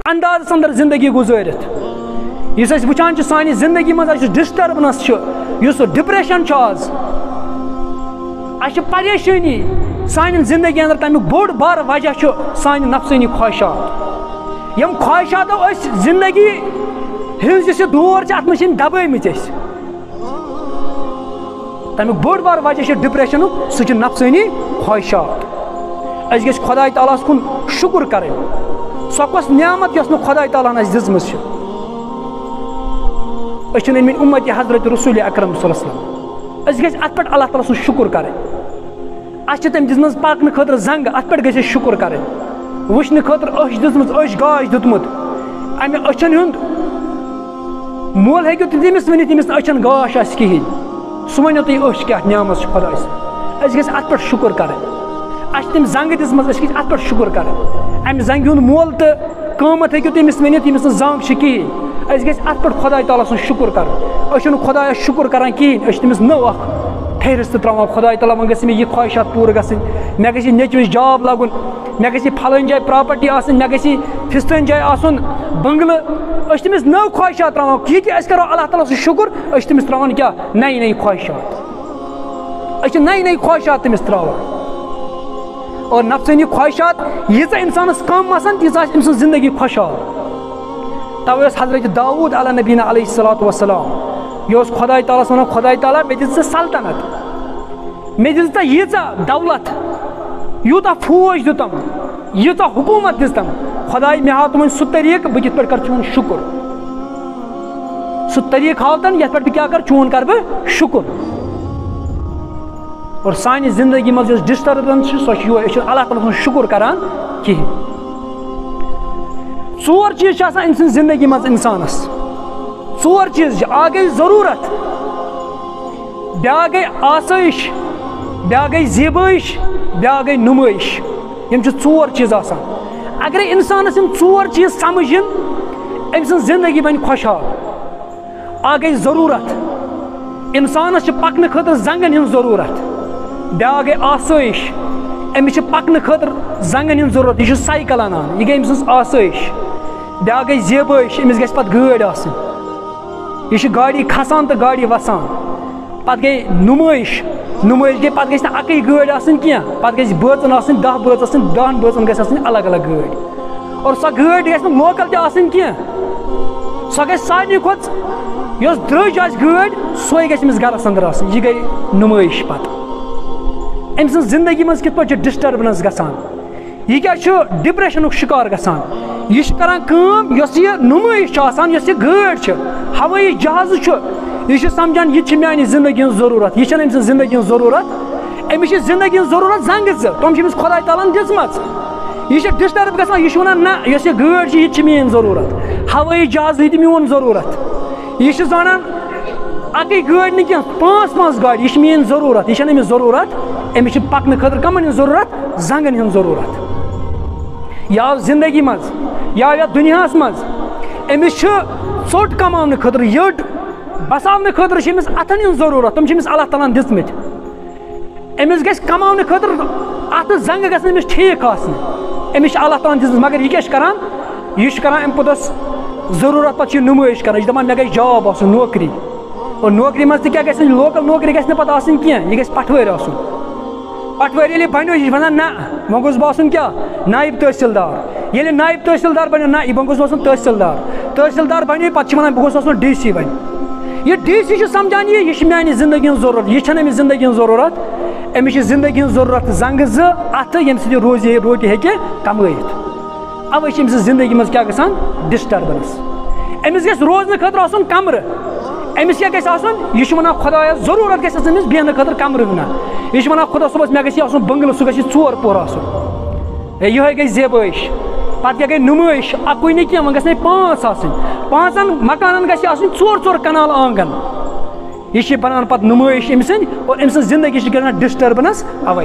انداز اندر زندگی گزارت اس وچان سانہ زندگی مز ڈسٹربنس اس ڈپریشن آز پریشانی سان زندگی اندر تمیک بوڑ بار وجہ سانہ نفسانی خواہشات یم خواہشاتو زندگی ہز دور ات مجھ دبمت تمیک بوڑ بار وجہ ڈپریشن سہ نفسانی خواہشات اس گھ خدا تعالیٰ کن شکر کریں سو کس نعمت یس خدا تعالیٰ دم ان امت حضرت رسول اکرم صلی اللہ علیہ وسلم اس گھ ات پہ اللہ تعالیٰ سن شکر کریں اس تم دم پکن خاطر زنگ ات پہ گھس شکر کریں وچھنے خاطر اش دم گاش دتمت امہ اچھن ہند مول ہیکو تمس ونت یمس اچھن گاش آس کہین سہ ونو تھی اش کیا نعمت خدا اس گھس ات پہ شکر کریں اس تم زنگ دم ات پہ شکر کریں امہ زنگ ہند مول تو قیمت ہیکو تمس ونت یمس زنگ کہین اس گھس ات پہ خدا تعالیٰ سن شکر کریں خدا شکر کران کہین تمس نو اخ فہرست ترٛاوان خدا تعالیٰ وۄنۍ گژھِ مےٚ یہِ خواہشات پوٗرٕ گژھٕنۍ مےٚ گژھِ نیٚچوِس جاب لگُن مےٚ گژھِ پھلٲنۍ جایہِ پراپرٹی آسٕنۍ مےٚ گژھِ فِستٲنۍ جایہِ آسُن بنگلہٕ أسۍ چھِ تٔمِس نٔو خواہشات ترٛاوان یہِ کہِ أسۍ کرو اللہ تعالیٰ سُنٛد شُکُر أسۍ چھِ تٔمِس ترٛاوان کیٛاہ نَیہِ نَیہِ خواہشات أسۍ چھِ نَیہِ نَیہِ خواہشات تٔمِس ترٛاوان اور نفسٲنی خواہشات ییٖژاہ اِنسانَس کم آسان تیٖژاہ آسہِ أمۍ سٕنٛز زندگی خۄشحال تَوَے اوس حضرت داوٗد علیٰ نبیٖنہ علیہ الصلوۃ والسلام یہِ اوس خۄداے تعالیٰ وَنان خۄداے تعالیٰ مےٚ دِژ ژٕ سلطنت مےٚ دِژ ژٕ ییٖژاہ دولت یوٗتاہ فوج دیُتم ییٖژاہ حکوٗمت دِژتم خۄداے مےٚ ہاو تِمن سُہ طریٖقہٕ بہٕ کِتھ پٲٹھۍ کرٕ چون شُکُر سُہ طریٖقہٕ ہاوتن یتھ پٮ۪ٹھ بہٕ کیٛاہ کرٕ چون کرٕ بہٕ شُکُر اور سانہِ زندگی منٛز یۄس ڈسٹربنس چھِ سۄ چھِ یِہوے أسۍ چھِنہٕ اللہ تعالیٰ سُنٛد شُکُر کران کِہیٖنۍ ژور چیٖز چھِ آسان أمۍ سٕنٛزِ زندگی منٛز اِنسانس ژور چیٖز چھِ اکھ گٔے ضروٗرت بیٛاکھ گٔے آسٲیِش بیٛاکھ گٔے زیبٲیِش بیٛاکھ گٔے نُمٲیِش یِم چھِ ژور چیٖز آسان اگرے اِنسانس یِم ژور چیٖز سمجھ یِن أمۍ سٕنٛز زندگی بنہِ خۄشحال اکھ گٔے ضروٗرت اِنسانس چھِ پکنہٕ خٲطرٕ زنگن ہٕنٛز ضروٗرت بیٛاکھ گٔے آسٲیِش أمِس چھِ پکنہٕ خٲطرٕ زنگن ہٕنٛز ضروٗرت یہِ چھُ سایکل انان یہِ گٔے أمۍ سٕنٛز آسٲیِش بیٛاکھ گٔے زیبٲیِش أمِس گژھِ پتہٕ گٲڑۍ آسٕنۍ یہِ چھُ گاڑی کھسان تہٕ گاڑی وسان پتہٕ گٔے نُمٲیِش نُمٲیِش گٔے پتہٕ گژھِ نہٕ اَکٕے گٲڑۍ آسٕنۍ کینٛہہ پتہٕ گژھِ بٲژن آسٕنۍ 10 بٲژ آسٕنۍ 10 بٲژن گژھِ آسٕنۍ الگ الگ گٲڑۍ اور سۄ گٲڑۍ گژھِ نہٕ لوکل تہِ آسٕنۍ کینٛہہ سۄ گژھِ سارنٕے کھۄتہٕ یۄس درٛوٚج آسہِ گٲڑۍ سۄے گژھِ أمِس گرس انٛدر آسٕنۍ یہِ گٔے نُمٲیِش پتہٕ أمۍ سٕنٛز زندگی منٛز کِتھ پٲٹھۍ چھِ ڈسٹربنس گژھان یہِ کیٛاہ چھُ ڈپریشنُک شِکار گژھان یہِ چھُ کران کٲم یۄس یہِ نُمٲیِش چھِ آسان یۄس یہِ گٲڑۍ چھِ ہوٲیی جہازٕ چھُ یہِ چھُ سمجھان یہِ چھِ میانہِ زندگی ہٕنٛز ضروٗرت یہِ چھنہٕ أمۍ سٕنٛز زندگی ہٕنٛز ضروٗرت أمِس چھِ زندگی ہٕنٛز ضروٗرت زنگہٕ زٕ تِم چھِ أمِس خۄداے تعالیٰ ہن دِژمٕژ یہِ چھِ ڈسٹرب گژھان یہِ چھُ ونان نہ یۄس یہِ گٲڑۍ چھِ یہِ تہِ چھِ میٲنۍ ضروٗرت ہوٲیی جہاز یہِ تہِ میون ضروٗرت یہِ چھُ ونان اَکٕے گٲڑۍ نہٕ کینٛہہ 5 گاڑِ یہِ چھِ میٲنۍ ضروٗرت یہِ چھنہٕ أمِس ضروٗرت أمِس چھِ پکنہٕ خٲطرٕ کمن ہٕنٛز ضروٗرت زنگن ہٕنٛز ضروٗرت یہِ آو زندگی منٛز یہِ آو یتھ دُنیاہس منٛز أمِس چھُ ژوٚٹ کماونہٕ خٲطرٕ یٔڈ بساونہٕ خٲطرٕ چھِ أمِس اتھن ہٕنٛز ضروٗرت تِم چھِ أمِس اللہ تعالیٰ ہن دِژمٕتۍ أمِس گژھِ کماونہٕ خٲطرٕ اتھٕ زنگہٕ گژھن أمِس ٹھیٖک آسنہِ أمِس چھِ اللہ تعالیٰ ہن دِژمٕژ مگر یہِ کیٛاہ چھُ کران یہِ چھُ کران امہِ پوٚتُس ضروٗرت پتہٕ چھِ یہِ نُمٲیِش کران یہِ چھُ دپان مےٚ گژھِ جاب آسُن نوکری اور نوکری منٛز تہِ کیٛاہ گژھِ لوکل نوکری گژھِ نہٕ پتہٕ آسٕنۍ کینٛہہ یہِ گژھِ پٹھوٲرۍ آسُن پٹھوٲرۍ ییٚلہِ یہِ بنیو یہِ چھُ ونان نہ وۄنۍ گوٚژھ بہٕ آسُن کیٛاہ نایب تحصیٖلدار ییٚلہِ نایب تحصیٖلدار بنیو نہ وۄنۍ گوٚژھ آسُن تحصیٖلدار بنیو پتہٕ چھِ ونان بہٕ گوٚژھ آسُن DC وۄنۍ یہِ DC چھُ سمجھان یہِ چھِ میانہِ زندگی ہٕنٛز ضروٗرت یہِ چھنہٕ أمِس زندگی ہٕنٛز ضروٗرت أمِس چھِ زندگی ہٕنٛز ضروٗرت زنگہٕ زٕ اتھٕ ییٚمہِ سۭتۍ یہِ روٹی ہیٚکہِ کمٲیِتھ اوے چھِ أمۍ سٕنٛز زندگی منٛز کیٛاہ گژھان ڈسٹربنس أمِس گژھِ روزنہٕ خٲطرٕ آسُن کمرٕ أمِس کیٛاہ گژھِ آسُن یہِ چھُ ونان خۄدایس ضروٗرت گژھِ آسٕنۍ أمِس بیٚہنہٕ خٲطرٕ کمرٕ ونان یہِ چھُ ونان خۄدا صٲبس مےٚ گژھِ آسُن بنگلہٕ سُہ گژھِ 4 پور آسُن یِہوے گٔے زیبٲیِش پتہٕ کیٛاہ گٔے نُمٲیِش اکُے نہٕ کینٛہہ وۄنۍ گژھِ 5 آسٕنۍ 5 مکانن گژھِ آسٕنۍ 4 کنال آنگن یہِ چھِ بنان پتہٕ نُمٲیِش أمۍ سٕنٛدۍ اور أمۍ سٕنٛز زندگی چھِ گژھان ڈسٹربنس اوے